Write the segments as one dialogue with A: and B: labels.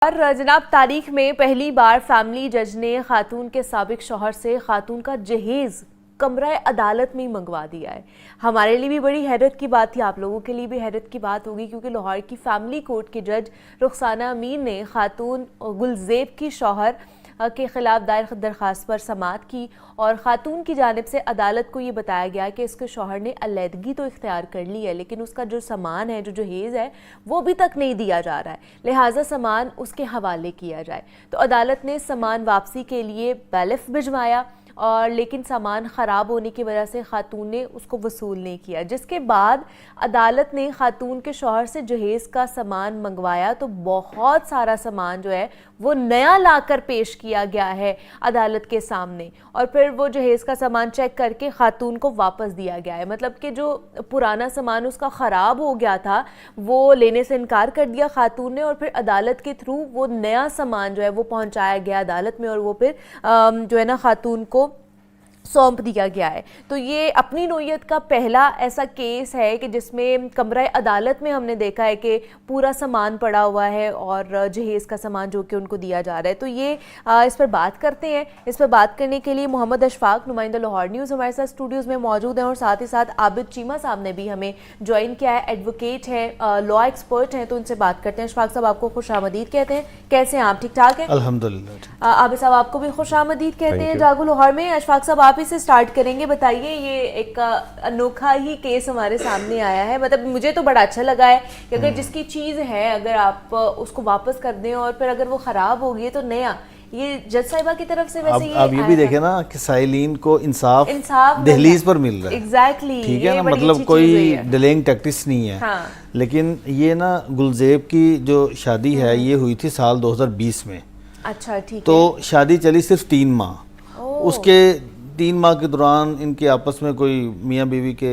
A: اور جناب تاریخ میں پہلی بار فیملی جج نے خاتون کے سابق شوہر سے خاتون کا جہیز کمرہ عدالت میں منگوا دیا ہے۔ ہمارے لیے بھی بڑی حیرت کی بات تھی، آپ لوگوں کے لیے بھی حیرت کی بات ہوگی، کیونکہ لاہور کی فیملی کورٹ کے جج رخسانہ امین نے خاتون گلزیب کی شوہر کے خلاف دائر درخواست پر سماعت کی اور خاتون کی جانب سے عدالت کو یہ بتایا گیا کہ اس کے شوہر نے علیحدگی تو اختیار کر لی ہے، لیکن اس کا جو سامان ہے، جو جہیز ہے، وہ ابھی تک نہیں دیا جا رہا ہے، لہٰذا سامان اس کے حوالے کیا جائے۔ تو عدالت نے سامان واپسی کے لیے بیلف بھجوایا اور لیکن سامان خراب ہونے کی وجہ سے خاتون نے اس کو وصول نہیں کیا، جس کے بعد عدالت نے خاتون کے شوہر سے جہیز کا سامان منگوایا تو بہت سارا سامان جو ہے وہ نیا لا کر پیش کیا گیا ہے عدالت کے سامنے، اور پھر وہ جہیز کا سامان چیک کر کے خاتون کو واپس دیا گیا ہے۔ مطلب کہ جو پرانا سامان اس کا خراب ہو گیا تھا وہ لینے سے انکار کر دیا خاتون نے، اور پھر عدالت کے تھرو وہ نیا سامان جو ہے وہ پہنچایا گیا عدالت میں، اور وہ پھر جو ہے نا خاتون کو سونپ دیا گیا ہے۔ تو یہ اپنی نوعیت کا پہلا ایسا کیس ہے کہ جس میں کمرہ عدالت میں ہم نے دیکھا ہے کہ پورا سامان پڑا ہوا ہے اور جہیز کا سامان جو کہ ان کو دیا جا رہا ہے۔ تو یہ اس پر بات کرتے ہیں۔ اس پر بات کرنے کے لیے محمد اشفاق نمائندہ لاہور نیوز ہمارے ساتھ اسٹوڈیوز میں موجود ہیں، اور ساتھ ہی ساتھ عابد چیمہ صاحب نے بھی ہمیں جوائن کیا ہے، ایڈوکیٹ ہیں، لا ایکسپرٹ ہیں، تو ان سے بات کرتے ہیں۔ اشفاق صاحب آپ کو خوش آمدید کہتے ہیں، کیسے ہیں آپ؟ ٹھیک ٹھاک ہیں؟
B: الحمدللہ۔
A: عابد صاحب آپ کو بھی خوش آمدید کہتے ہیں جاگو لاہور میں۔ اشفاق صاحب آپ ہی سے سٹارٹ کریں گے، بتائیے یہ ایک انوکھا ہی کیس ہمارے سامنے آیا ہے، مطلب مجھے تو بڑا اچھا لگا ہے کہ اگر جس کی چیز ہے اگر آپ اس کو واپس کر دیں اور پھر اگر وہ خراب ہو گئی تو نیا، یہ جج صاحبہ کی طرف سے ویسے
B: آپ یہ بھی دیکھیں نا کہ سائلین کو انصاف دہلیز پر مل رہا ہے،
A: ایگزیکٹلی،
B: ٹھیک ہے نا، مطلب کوئی ڈیلینگ ٹیکٹس نہیں ہے۔ لیکن یہ نا گلزیب کی جو شادی ہے یہ ہوئی تھی سال 2020 میں،
A: اچھا ٹھیک ہے،
B: تو شادی چلی صرف 3 ماہ، اس کے 3 ماہ کے دوران ان کے آپس میں کوئی میاں بیوی کے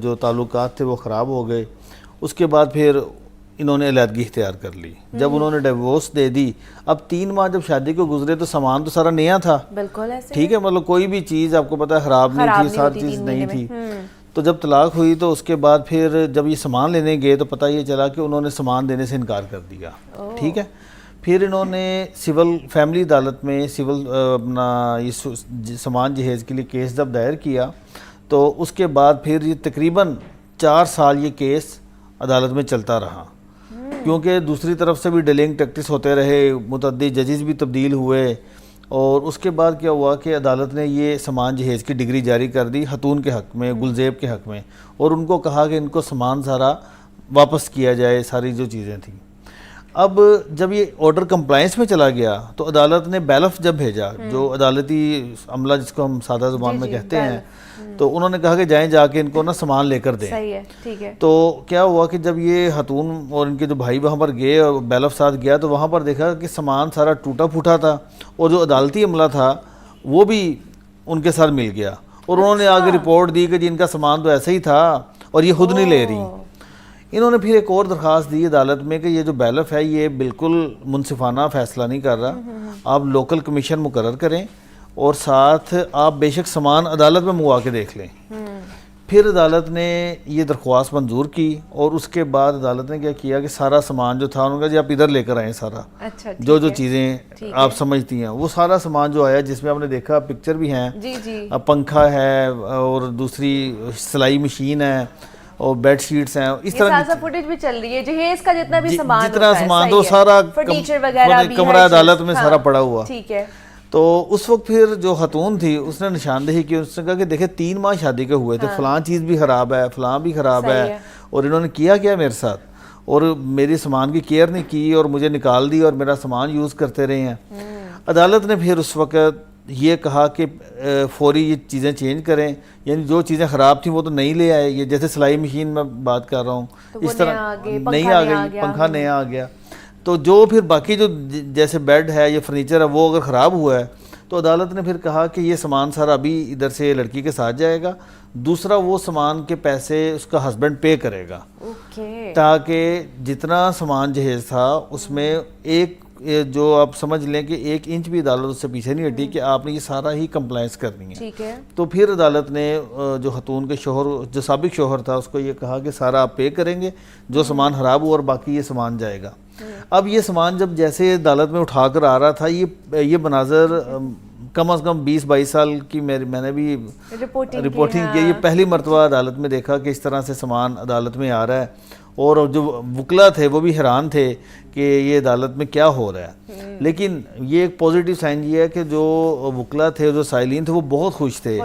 B: جو تعلقات تھے وہ خراب ہو گئے، اس کے بعد پھر انہوں نے علیحدگی اختیار کر لی۔ جب انہوں نے ڈیورس دے دی، اب 3 ماہ جب شادی کو گزرے تو سامان تو سارا نیا تھا،
A: بالکل ایسے،
B: ٹھیک ہے، مطلب کوئی بھی چیز آپ کو پتہ ہے خراب نہیں تھی، ساری چیز نہیں تھی۔ تو جب طلاق ہوئی تو اس کے بعد پھر جب یہ سامان لینے گئے تو پتہ یہ چلا کہ انہوں نے سامان دینے سے انکار کر دیا، ٹھیک ہے۔ پھر انہوں نے سول فیملی عدالت میں سول اپنا یہ سامان جہیز کے لیے کیس جب دائر کیا تو اس کے بعد پھر یہ تقریباً 4 سال یہ کیس عدالت میں چلتا رہا، کیونکہ دوسری طرف سے بھی ڈیلنگ ٹیکٹس ہوتے رہے، متعدد ججز بھی تبدیل ہوئے، اور اس کے بعد کیا ہوا کہ عدالت نے یہ سامان جہیز کی ڈگری جاری کر دی خاتون کے حق میں، گلزیب کے حق میں، اور ان کو کہا کہ ان کو سامان سارا واپس کیا جائے، ساری جو چیزیں تھیں۔ اب جب یہ آرڈر کمپلائنس میں چلا گیا تو عدالت نے بیلف جب بھیجا، جو عدالتی عملہ جس کو ہم سادہ زبان میں کہتے ہیں، تو انہوں نے کہا کہ جائیں جا کے ان کو نا سامان لے کر دیں۔
A: صحیح ہے، ٹھیک ہے۔
B: تو کیا ہوا کہ جب یہ خاتون اور ان کے جو بھائی وہاں پر گئے اور بیلف ساتھ گیا تو وہاں پر دیکھا کہ سامان سارا ٹوٹا پھوٹا تھا، اور جو عدالتی عملہ تھا وہ بھی ان کے ساتھ مل گیا، اور انہوں نے آگے رپورٹ دی کہ جی ان کا سامان تو ایسے ہی تھا اور یہ خود نہیں لے رہی۔ انہوں نے پھر ایک اور درخواست دی عدالت میں کہ یہ جو بیلف ہے یہ بالکل منصفانہ فیصلہ نہیں کر رہا، آپ لوکل کمیشن مقرر کریں اور ساتھ آپ بے شک سامان عدالت میں منگوا کے دیکھ لیں۔ پھر عدالت نے یہ درخواست منظور کی، اور اس کے بعد عدالت نے کیا کیا کہ سارا سامان جو تھا انہوں نے کہا جی آپ ادھر لے کر آئیں، سارا جو چیزیں آپ سمجھتی ہیں وہ سارا سامان جو آیا، جس میں آپ نے دیکھا پکچر بھی ہیں، پنکھا ہے اور دوسری سلائی مشین ہے اور بیڈ شیٹس ہیں، اس طرح
A: کی فوٹیج بھی چل رہی ہے، جہیز کا جتنا بھی سامان
B: تو سارا
A: فرنیچر وغیرہ بھی
B: کمرہ عدالت میں سارا پڑا ہوا،
A: ٹھیک ہے۔
B: تو اس وقت پھر جو خاتون تھی اس نے نشاندہی کی، اس نے کہا کہ دیکھیں 3 ماہ شادی کے ہوئے تھے، فلاں چیز بھی خراب ہے، فلاں بھی خراب ہے، اور انہوں نے کیا میرے ساتھ، اور میری سامان کی کیئر نہیں کی اور مجھے نکال دی اور میرا سامان یوز کرتے رہے ہیں۔ عدالت نے پھر اس وقت یہ کہا کہ فوری یہ چیزیں چینج کریں، یعنی جو چیزیں خراب تھیں وہ تو نہیں لے آئے، یہ جیسے سلائی مشین میں بات کر رہا ہوں، اس طرح نہیں آ گئی، پنکھا نیا آ گیا، تو جو پھر باقی جو جیسے بیڈ ہے یا فرنیچر ہے وہ اگر خراب ہوا ہے تو عدالت نے پھر کہا کہ یہ سامان سارا ابھی ادھر سے لڑکی کے ساتھ جائے گا، دوسرا وہ سامان کے پیسے اس کا ہسبینڈ پے کرے گا، تاکہ جتنا سامان جہیز تھا اس میں ایک جو آپ سمجھ لیں کہ 1 انچ بھی عدالت اس سے پیچھے نہیں ہٹی کہ آپ نے یہ سارا ہی کمپلائنس کرنی ہے۔ تو پھر عدالت نے جو خاتون کے شوہر جو سابق شوہر تھا اس کو یہ کہا کہ سارا آپ پے کریں گے، جو سامان خراب ہوا اور باقی یہ سامان جائے گا۔ اب یہ سامان جب جیسے عدالت میں اٹھا کر آ رہا تھا, یہ مناظر کم از کم 20-22 سال کی میں نے بھی رپورٹنگ کی. یہ پہلی مرتبہ عدالت میں دیکھا کہ اس طرح سے سامان عدالت میں آ رہا ہے, اور جو وکلا تھے وہ بھی حیران تھے کہ یہ عدالت میں کیا ہو رہا ہے. لیکن یہ ایک پازیٹیو سائن یہ ہے کہ جو وکلا تھے, جو سائلین تھے, وہ بہت خوش تھے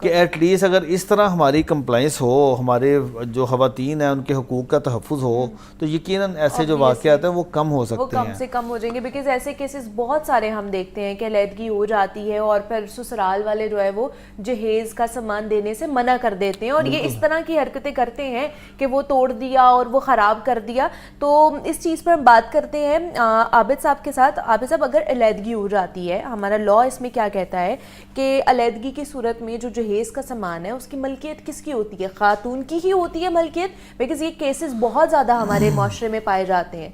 B: کہ ایٹ لیسٹ اگر اس طرح ہماری کمپلائنس ہو, ہمارے جو خواتین ہیں ان کے حقوق کا تحفظ ہو, تو یقیناً ایسے جو واقعات ہیں وہ کم ہو سکتے ہیں,
A: کم سے کم ہو جائیں گے. بیکاز ایسے کیسز بہت سارے ہم دیکھتے ہیں کہ علیحدگی ہو جاتی ہے اور پھر سسرال والے جو ہے وہ جہیز کا سامان دینے سے منع کر دیتے ہیں, اور یہ اس طرح کی حرکتیں کرتے ہیں کہ وہ توڑ دیا اور وہ خراب کر دیا. تو اس چیز پر ہم بات کرتے ہیں عابد صاحب کے ساتھ. عابد صاحب, اگر علیحدگی ہو جاتی ہے, ہمارا لا اس میں کیا کہتا ہے کہ علیحدگی کی صورت میں جو جہیز کا سامان ہے اس کی ملکیت کس کی ہوتی ہے؟ خاتون کی ہی ہوتی ہے ملکیت, بیکاز یہ کیسز بہت زیادہ ہمارے معاشرے میں پائے جاتے ہیں.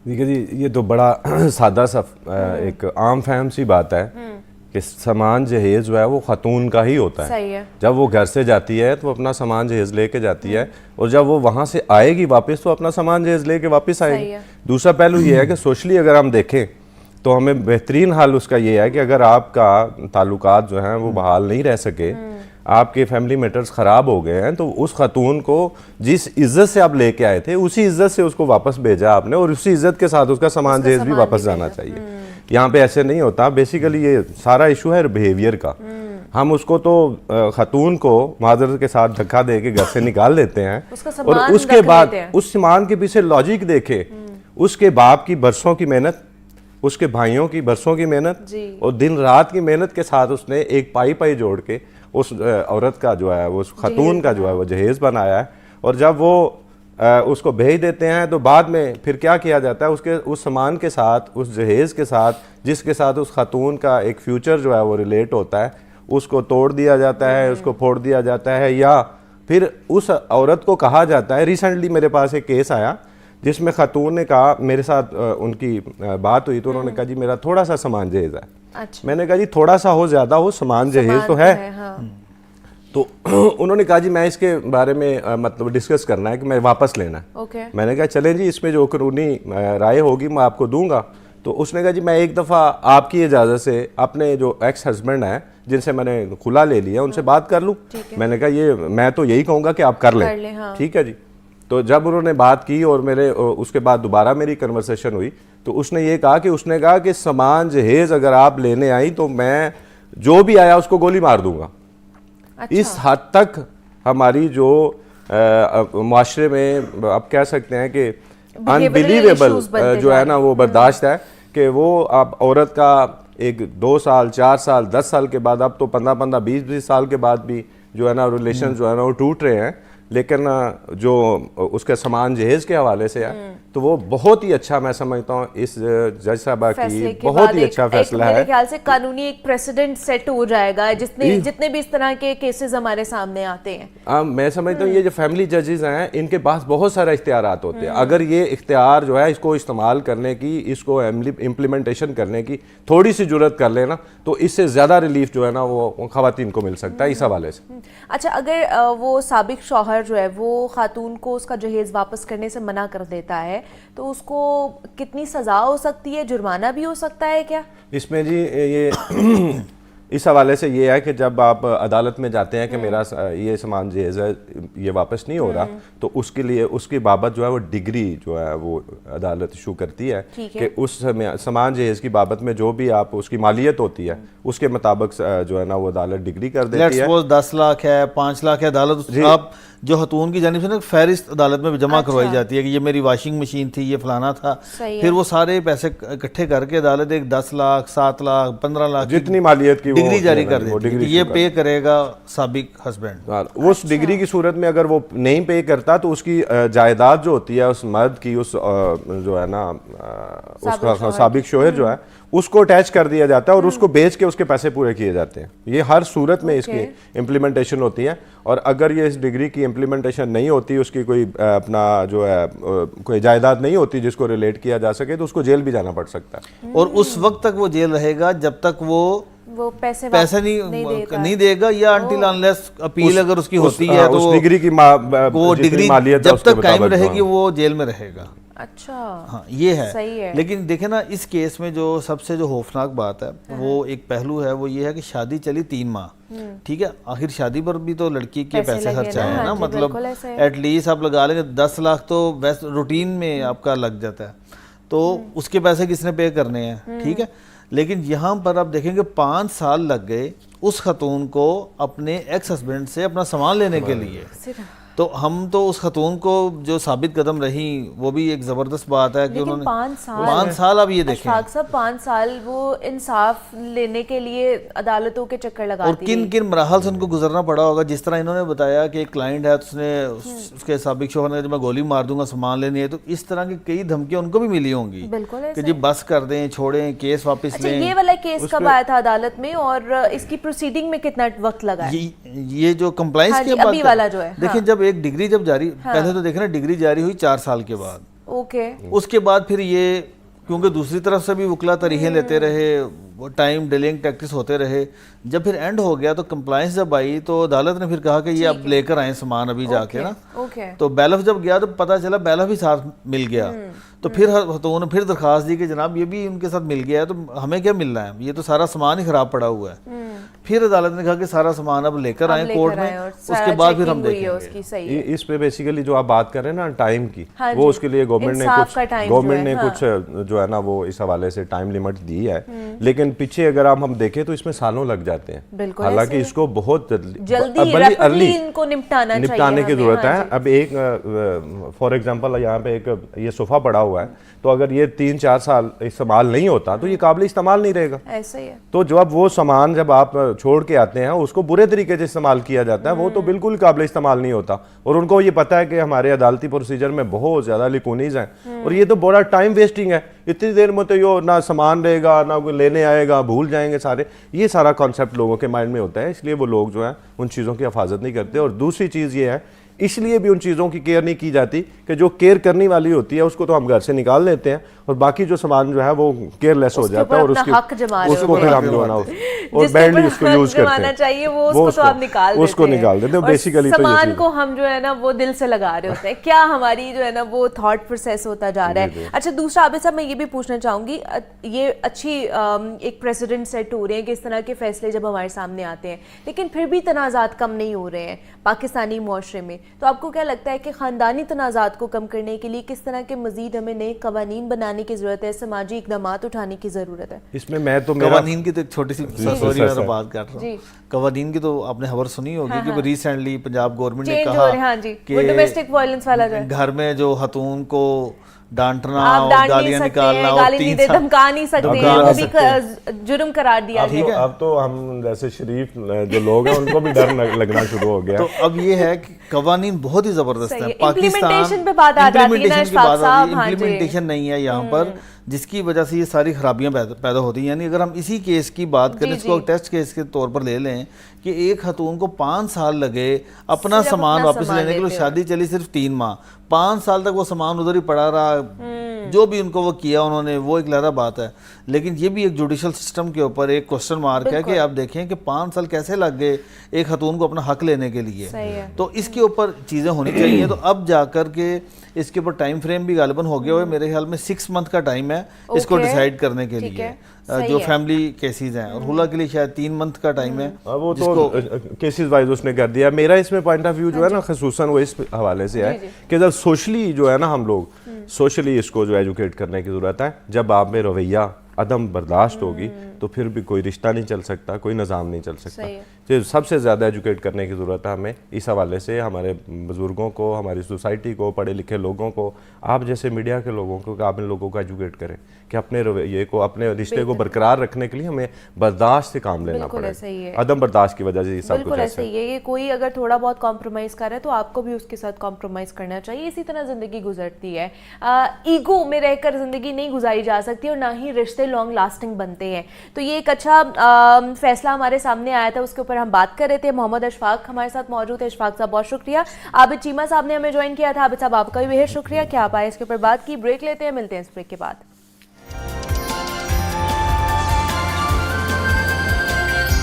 C: دیکھیے جی, یہ تو بڑا سادہ سا ایک عام فہم سی بات ہے کہ سامان جہیز جو ہے وہ خاتون کا ہی ہوتا ہے.
A: صحیح ہے.
C: جب وہ گھر سے جاتی ہے تو اپنا سامان جہیز لے کے جاتی ہے, اور جب وہ وہاں سے آئے گی واپس تو اپنا سامان جہیز لے کے واپس آئے گی. دوسرا پہلو یہ ہے کہ سوشلی اگر ہم دیکھیں تو ہمیں بہترین حل اس کا یہ ہے کہ اگر آپ کا تعلقات جو ہیں وہ بحال نہیں رہ سکے, آپ کے فیملی میٹرز خراب ہو گئے ہیں, تو اس خاتون کو جس عزت سے آپ لے کے آئے تھے اسی عزت سے اس کو واپس بھیجا آپ نے, اور اسی عزت کے ساتھ اس کا سامان جہیز بھی واپس جانا چاہیے. یہاں پہ ایسے نہیں ہوتا. بیسیکلی یہ سارا ایشو ہے بیہیویئر کا. ہم اس کو تو خاتون کو معذرت کے ساتھ دھکا دے کے گھر سے نکال دیتے ہیں, اور اس کے بعد اس سامان کے پیچھے لاجک دیکھے اس کے باپ کی برسوں کی محنت, اس کے بھائیوں کی برسوں کی محنت, اور دن رات کی محنت کے ساتھ اس نے ایک پائی جوڑ کے اس عورت کا جو ہے وہ خاتون کا جو ہے وہ جہیز بنایا ہے. اور جب وہ اس کو بھیج دیتے ہیں تو بعد میں پھر کیا کیا جاتا ہے, اس سامان کے ساتھ, اس جہیز کے ساتھ, جس کے ساتھ اس خاتون کا ایک فیوچر جو ہے وہ ریلیٹ ہوتا ہے, اس کو توڑ دیا جاتا ہے, اس کو پھوڑ دیا جاتا ہے, یا پھر اس عورت کو کہا جاتا ہے. ریسنٹلی میرے پاس ایک کیس آیا جس میں خاتون نے کہا, میرے ساتھ ان کی بات ہوئی تو انہوں نے کہا جی میرا تھوڑا سا سامان جہیز ہے. میں نے کہا جی تھوڑا سا ہو زیادہ ہو, سامان جہیز تو ہے. تو انہوں نے کہا جی میں اس کے بارے میں مطلب ڈسکس کرنا ہے کہ میں واپس لینا ہے. میں نے کہا چلیں جی اس میں جو قانونی رائے ہوگی میں آپ کو دوں گا. تو اس نے کہا جی میں ایک دفعہ آپ کی اجازت سے اپنے جو ایکس ہسبینڈ ہیں جن سے میں نے کھلا لے لیا ان سے بات کر لوں. میں نے کہا یہ میں تو یہی کہوں گا کہ آپ کر لیں. ٹھیک ہے جی. تو جب انہوں نے بات کی اور میرے اس کے بعد دوبارہ میری کنورسیشن ہوئی تو اس نے یہ کہا کہ سامان جہیز اگر آپ لینے آئی تو میں جو بھی آیا اس کو گولی مار دوں گا. اس حد تک ہماری جو معاشرے میں آپ کہہ سکتے ہیں کہ انبیلیویبل جو ہے نا وہ برداشت ہے کہ وہ اب عورت کا ایک 2 سال 4 سال 10 سال کے بعد, اب تو 15 20 سال کے بعد بھی جو ہے نا ریلیشن جو ہے نا وہ ٹوٹ رہے ہیں. لیکن جو اس کے سامان جہیز کے حوالے سے ہے تو وہ بہت ہی اچھا میں سمجھتا ہوں اس جج صاحبہ کی بہت ہی اچھا فیصلہ ہے.
A: میرے خیال سے قانونی ایک پریسیڈنٹ سیٹ ہو جائے گا جتنے بھی اس طرح کے کیسز ہمارے سامنے آتے ہیں.
C: میں سمجھتا ہوں یہ جو فیملی ججز ہیں ان کے پاس بہت سارے اختیارات ہوتے ہیں. اگر یہ اختیار جو ہے اس کو استعمال کرنے کی, اس کو امپلیمنٹیشن کرنے کی تھوڑی سی جرت کر لینا تو اس سے زیادہ ریلیف جو ہے نا وہ خواتین کو مل سکتا ہے اس حوالے سے.
A: اچھا, اگر وہ سابق شوہر جو ہے وہ خاتون کو اس کا جہیز واپس کرنے سے منع کر دیتا ہے تو اس کو کتنی سزا ہو سکتی ہے؟ جرمانہ بھی ہو سکتا ہے کیا
C: اس میں؟ جی یہ اس حوالے سے یہ ہے کہ جب آپ عدالت میں جاتے ہیں کہ میرا یہ سامان جہیز ہے یہ واپس نہیں ہو رہا تو اس کے لیے اس کی بابت جو ہے وہ ڈگری جو ہے وہ عدالت ایشو کرتی ہے کہ اس سامان جہیز کی بابت میں جو بھی آپ اس کی مالیت ہوتی ہے اس کے مطابق جو ہے نا وہ عدالت ڈگری کر دیتی ہے.
B: 10 لاکھ ہے 5 لاکھ ہے, عدالت آپ جو خاتون کی جانب سے نا فہرست عدالت میں جمع کروائی جاتی ہے کہ یہ میری واشنگ مشین تھی, یہ فلانا تھا. پھر وہ سارے پیسے اکٹھے کر کے عدالت ایک 10 لاکھ 7 لاکھ 15 لاکھ
C: جتنی مالیت کی
B: ڈگری جاری کر دیتی ہے کہ یہ پے کرے گا سابق ہسبینڈ.
C: اس ڈگری کی صورت میں اگر وہ نہیں پے کرتا تو اس کی جائیداد جو ہوتی ہے اس مرد کی, اس جو ہے نا اس کا سابق شوہر جو ہے اس کو اٹیچ کر دیا جاتا ہے اور اس کو بیچ کے اس کے پیسے پورے کیے جاتے ہیں. یہ ہر صورت میں اس کی امپلیمنٹیشن ہوتی ہے. اور اگر یہ اس ڈگری کی امپلیمنٹیشن نہیں ہوتی, اس کی کوئی اپنا جو ہے کوئی جائیداد نہیں ہوتی جس کو ریلیٹ کیا جا سکے تو اس کو جیل بھی جانا پڑ سکتا ہے.
B: اور اس وقت تک وہ جیل رہے گا جب تک وہ پیسے نہیں دے گا, یا انٹل انلیس اپیل اگر اس کی ہوتی ہے تو
C: اس ڈگری کی
B: وہ ڈگری جب تک قائم رہے گی وہ جیل میں رہے گا.
A: اچھا
B: ہاں یہ
A: صحیح
B: ہے. لیکن دیکھیں نا اس کیس میں جو سب سے جو خوفناک بات ہے وہ ایک پہلو ہے, وہ یہ ہے کہ شادی چلی 3 ماہ, ٹھیک ہے, آخر شادی پر بھی تو لڑکی کے پیسے خرچ آئے ہیں نا, مطلب ایٹ لیسٹ آپ لگا لیں گے 10 لاکھ تو ویسے روٹین میں آپ کا لگ جاتا ہے, تو اس کے پیسے کس نے پے کرنے ہیں, ٹھیک ہے. لیکن یہاں پر آپ دیکھیں کہ 5 سال لگ گئے اس خاتون کو اپنے ایکس ہسبینڈ سے اپنا سامان لینے کے لیے. تو ہم تو اس خاتون کو جو ثابت قدم رہی وہ بھی ایک زبردست بات ہے کہ انہوں نے 5 سال اب یہ دیکھیں
A: اشفاق صاحب 5 سال وہ انصاف لینے کے لیے عدالتوں کے چکر لگاتی
B: اور کن کن مراحل سے ان کو گزرنا پڑا ہوگا. جس طرح انہوں نے بتایا کہ ایک کلائنٹ ہے, اس نے اس کے سابق شوہر نے میں گولی مار دوں گا سامان لینے ہے, تو اس طرح کی کئی دھمکیاں ان کو بھی ملی ہوں گی کہ جی بس کر دیں, چھوڑیں, کیس واپس لیں.
A: یہ والا کیس کب آیا تھا عدالت میں اور اس کی پروسیڈنگ میں کتنا وقت لگا ہے؟
B: یہ جو کمپلائنس کی
A: ابھی والا جو ہے,
B: دیکھیں جب ایک ڈگری جب جاری پہلے تو دیکھیں نا ڈگری جاری ہوئی 4 سال کے بعد,
A: اوکے,
B: اس کے بعد پھر یہ کیونکہ دوسری طرف سے بھی وکلا تاریخیں لیتے رہے, ٹائم ڈیلنگ ٹیکٹس ہوتے رہے, جب پھر اینڈ ہو گیا تو کمپلائنس جب آئی تو عدالت نے پھر کہا کہ یہ اب لے کر آئیں سامان ابھی جا کے نا, تو بیلف جب گیا تو پتہ چلا بیلف بھی ساتھ مل گیا, تو پھر انہوں نے پھر درخواست دی کہ جناب یہ بھی ان کے ساتھ مل گیا ہے تو ہمیں کیا مل رہا ہے, یہ تو سارا سامان ہی خراب پڑا ہوا ہے. پھر عدالت نے کہا کہ سارا سامان اب لے کر آئیں کورٹ میں, اس کے بعد پھر ہم دیکھیں گے.
C: اس پہ بیسیکلی جو آپ بات کر رہے ہیں نا ٹائم کی, وہ اس کے لیے گورنمنٹ نے کچھ جو ہے نا وہ اس حوالے سے ٹائم لیمٹ دی ہے, لیکن پیچھے اگر ہم دیکھیں تو اس میں سالوں لگ جاتے ہیں, حالانکہ اس کو بہت
A: جلدی
C: نپٹانے کی ضرورت ہے. اب ایک فار ایگزامپل یہاں پہ ایک یہ صوفہ پڑا ہوا ہے, تو اگر یہ 3-4 سال استعمال نہیں ہوتا تو یہ قابل استعمال نہیں رہے گا.
A: ایسا ہی ہے.
C: تو جب وہ سامان جب آپ چھوڑ کے آتے ہیں اس کو برے طریقے سے استعمال کیا جاتا ہے, وہ تو بالکل قابل استعمال نہیں ہوتا. اور ان کو یہ پتا ہے کہ ہمارے عدالتی پروسیجر میں بہت زیادہ لیکونیز ہیں, اور یہ تو بڑا ٹائم ویسٹنگ ہے. اتنی دیر میں تو یہ نہ سامان رہے گا نہ کوئی لینے آئے گا, بھول جائیں گے سارے. یہ سارا کانسیپٹ لوگوں کے مائنڈ میں ہوتا ہے, اس لیے وہ لوگ جو ہیں ان چیزوں کی حفاظت نہیں کرتے. اور دوسری چیز یہ ہے اس لیے بھی ان چیزوں کی کیئر نہیں کی جاتی کہ جو کیئر کرنے والی ہوتی ہے اس کو تو ہم گھر سے نکال لیتے ہیں, اور باقی جو سامان جو ہے وہ کیئر لیس ہو جاتا ہے, اور اس کو پھر ہم جو ہے نا اور بینڈلی اس کو یوز کرتے ہیں,
A: وہ اس کو
C: نکال دیتے ہیں. بیسیکلی تو
A: سامان کو ہم جو ہے نا وہ دل سے لگا رہے ہوتے ہیں, کیا ہماری جو ہے نا وہ تھاٹ پروسیس ہوتا جا رہا ہے. اچھا دوسرا عابد صاحب میں یہ بھی پوچھنا چاہوں گی, یہ اچھی ایک پریسیڈنٹ سیٹ ہو رہے ہیں کہ اس طرح کے فیصلے جب ہمارے سامنے آتے ہیں, لیکن پھر بھی تنازعات کم نہیں ہو رہے ہیں پاکستانی معاشرے میں, تو آپ کو کیا لگتا ہے کہ خاندانی تنازعات کو کم کرنے کے لیے کس طرح کے مزید ہمیں نئے قوانین بنانے کی ضرورت ہے, سماجی اقدامات اٹھانے کی ضرورت ہے؟
C: اس میں تو
B: قوانین کی تو ایک چھوٹی سی بات کر رہا ہوں. قوانین کی تو آپ نے خبر سنی ہوگی کہ ریسنٹلی پنجاب گورنمنٹ نے کہا کہ
A: ڈومیسٹک وائلنس والا
B: گھر میں جو خاتون کو ڈانٹنا اور گالیاں نکالنا اور 3 سال
A: دھمکا نہیں سکتے ہیں, وہ بھی جرم قرار دیا گیا.
C: اب تو ہم جیسے شریف جو لوگ ہیں ان کو بھی ڈر لگنا شروع ہو گیا.
B: تو اب یہ ہے کہ قوانین بہت ہی زبردست ہیں.
A: امپلیمنٹیشن پہ بات آ جاتی ہے نا اشفاق صاحب,
B: امپلیمنٹیشن نہیں ہے یہاں پر, جس کی وجہ سے یہ ساری خرابیاں پیدا ہوتی ہیں. یعنی اگر ہم اسی کیس کی بات کریں, اس کو ٹیسٹ کیس کے طور پر لے لیں کہ ایک خاتون کو 5 سال لگے اپنا سامان واپس لینے کے لیے, شادی چلی صرف 3 ماہ, 5 سال تک وہ سامان ادھر ہی پڑا رہا, جو بھی ان کو وہ کیا انہوں نے وہ ایک لہرا بات ہے. لیکن یہ بھی ایک جوڈیشل سسٹم کے اوپر ایک کوسچن مارک ہے کہ آپ دیکھیں کہ 5 سال کیسے لگ گئے ایک خاتون کو اپنا حق لینے کے لیے. تو اس کے اوپر چیزیں ہونی چاہیے. تو اب جا کر کے اس کے اوپر ٹائم فریم بھی غالباً ہو گیا ہوئے, میرے خیال میں 6 منتھ کا ٹائم ہے اس کو ڈیسائیڈ کرنے کے لیے, جو فیملی کیسز ہیں, اور خلا کے لیے شاید 3 منتھ کا ٹائم ہے.
C: وہ تو کیسز وائز اس نے کر دیا. میرا اس میں پوائنٹ آف ویو جو ہے نا خصوصاً وہ اس حوالے سے ہے کہ جب سوشلی جو ہے نا ہم لوگ سوشلی اس کو جو ایجوکیٹ کرنے کی ضرورت ہے. جب آپ میں رویہ عدم برداشت ہوگی تو پھر بھی کوئی رشتہ نہیں چل سکتا, کوئی نظام نہیں چل سکتا. تو سب سے زیادہ ایجوکیٹ کرنے کی ضرورت ہے ہمیں اس حوالے سے, ہمارے بزرگوں کو, ہماری سوسائٹی کو, پڑھے لکھے لوگوں کو, آپ جیسے میڈیا کے لوگوں کو, کہ آپ ان لوگوں کو ایجوکیٹ کریں کہ اپنے رویے کو, اپنے رشتے کو برقرار رکھنے کے لیے ہمیں برداشت سے کام لینا پڑے. عدم برداشت کی وجہ سے یہ سب کچھ
A: ایسا ہی ہے. یہ کوئی اگر تھوڑا بہت کمپرومائز کر رہا ہے تو آپ کو بھی اس کے ساتھ کمپرومائز کرنا چاہیے. اسی طرح زندگی گزرتی ہے, ایگو میں رہ کر زندگی نہیں گزاری جا سکتی, اور نہ ہی رشتے لانگ لاسٹنگ بنتے ہیں. تو یہ ایک اچھا فیصلہ ہمارے سامنے آیا تھا, اس کے اوپر ہم بات کر رہے تھے. محمد اشفاق ہمارے ساتھ موجود ہے. اشفاق صاحب بہت شکریہ. عابد چیمہ صاحب نے ہمیں جوائن کیا تھا. عابد صاحب آپ کا بھی بہت شکریہ کہ آپ آئے, اس کے اوپر بات کی. بریک لیتے ہیں, ملتے ہیں اس بریک کے بعد.